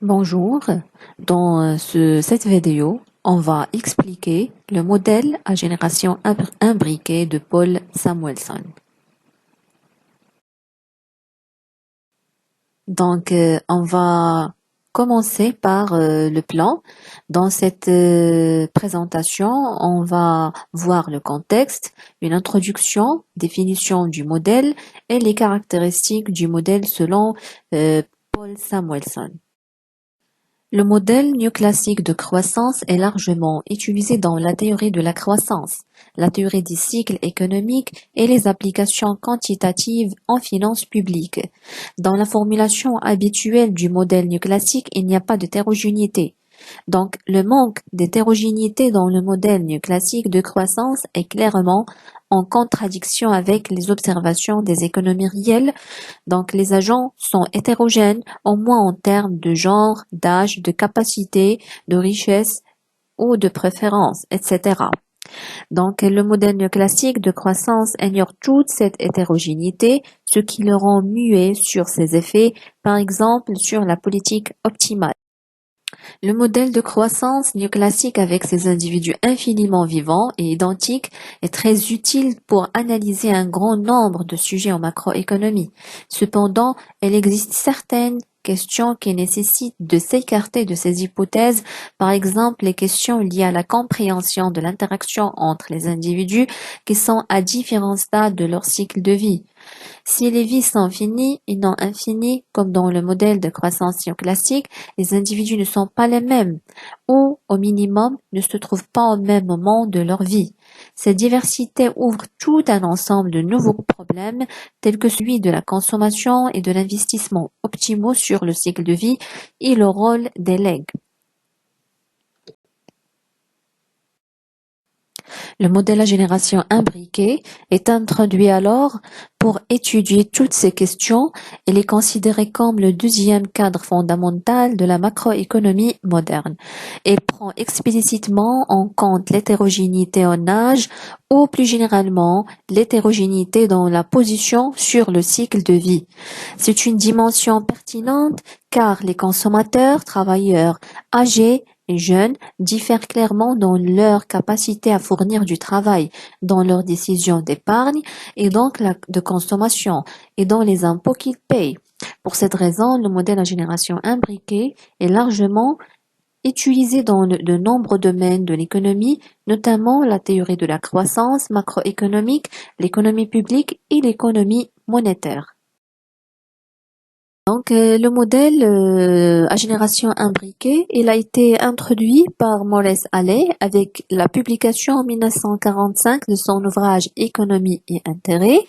Bonjour, dans cette vidéo, on va expliquer le modèle à génération imbriquée de Paul Samuelson. Donc, on va commencer par le plan. Dans cette présentation, on va voir le contexte, une introduction, définition du modèle et les caractéristiques du modèle selon Paul Samuelson. Le modèle néoclassique de croissance est largement utilisé dans la théorie de la croissance, la théorie des cycles économiques et les applications quantitatives en finances publiques. Dans la formulation habituelle du modèle néoclassique, il n'y a pas d'hétérogénéité. Donc, le manque d'hétérogénéité dans le modèle néoclassique de croissance est clairement en contradiction avec les observations des économies réelles. Donc, les agents sont hétérogènes, au moins en termes de genre, d'âge, de capacité, de richesse ou de préférence, etc. Donc, le modèle néoclassique de croissance ignore toute cette hétérogénéité, ce qui le rend muet sur ses effets, par exemple sur la politique optimale. Le modèle de croissance néoclassique avec ses individus infiniment vivants et identiques est très utile pour analyser un grand nombre de sujets en macroéconomie. Cependant, il existe certaines questions qui nécessitent de s'écarter de ces hypothèses, par exemple les questions liées à la compréhension de l'interaction entre les individus qui sont à différents stades de leur cycle de vie. Si les vies sont finies et non infinies, comme dans le modèle de croissance néoclassique, les individus ne sont pas les mêmes, ou, au minimum, ne se trouvent pas au même moment de leur vie. Cette diversité ouvre tout un ensemble de nouveaux problèmes, tels que celui de la consommation et de l'investissement optimaux sur le cycle de vie et le rôle des legs. Le modèle à génération imbriquée est introduit alors pour étudier toutes ces questions et les considérer comme le deuxième cadre fondamental de la macroéconomie moderne. Il prend explicitement en compte l'hétérogénéité en âge ou plus généralement l'hétérogénéité dans la position sur le cycle de vie. C'est une dimension pertinente car les consommateurs, travailleurs, âgés et jeunes diffèrent clairement dans leur capacité à fournir du travail, dans leurs décisions d'épargne et donc de consommation et dans les impôts qu'ils payent. Pour cette raison, le modèle à génération imbriquée est largement utilisé dans de nombreux domaines de l'économie, notamment la théorie de la croissance macroéconomique, l'économie publique et l'économie monétaire. Donc, le modèle à génération imbriquée, il a été introduit par Maurice Allais avec la publication en 1945 de son ouvrage Économie et intérêt,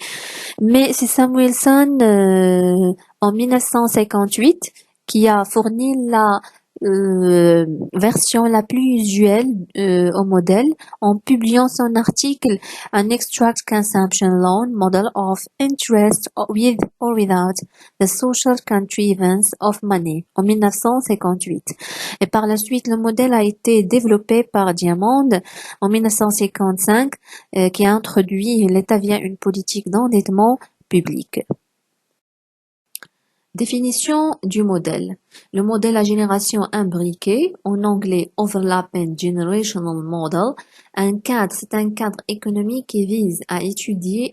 mais c'est Samuelson en 1958 qui a fourni la version la plus usuelle au modèle en publiant son article An Extract Consumption Loan Model of Interest with or Without the Social Contrivance of Money en 1958. Et par la suite, le modèle a été développé par Diamond en 1955 qui a introduit l'État via une politique d'endettement public. Définition du modèle. Le modèle à génération imbriquée, en anglais Overlapping Generational Model, c'est un cadre économique qui vise à étudier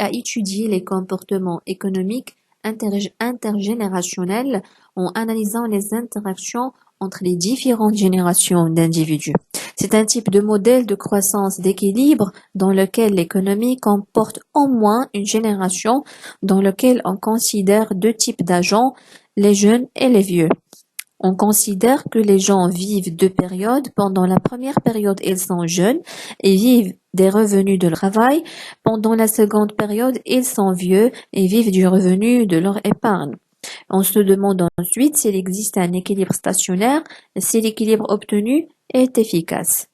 les comportements économiques intergénérationnels en analysant les interactions entre les différentes générations d'individus. C'est un type de modèle de croissance d'équilibre dans lequel l'économie comporte au moins une génération dans lequel on considère deux types d'agents, les jeunes et les vieux. On considère que les gens vivent deux périodes. Pendant la première période, ils sont jeunes et vivent des revenus de leur travail. Pendant la seconde période, ils sont vieux et vivent du revenu de leur épargne. On se demande ensuite s'il existe un équilibre stationnaire et si l'équilibre obtenu est efficace.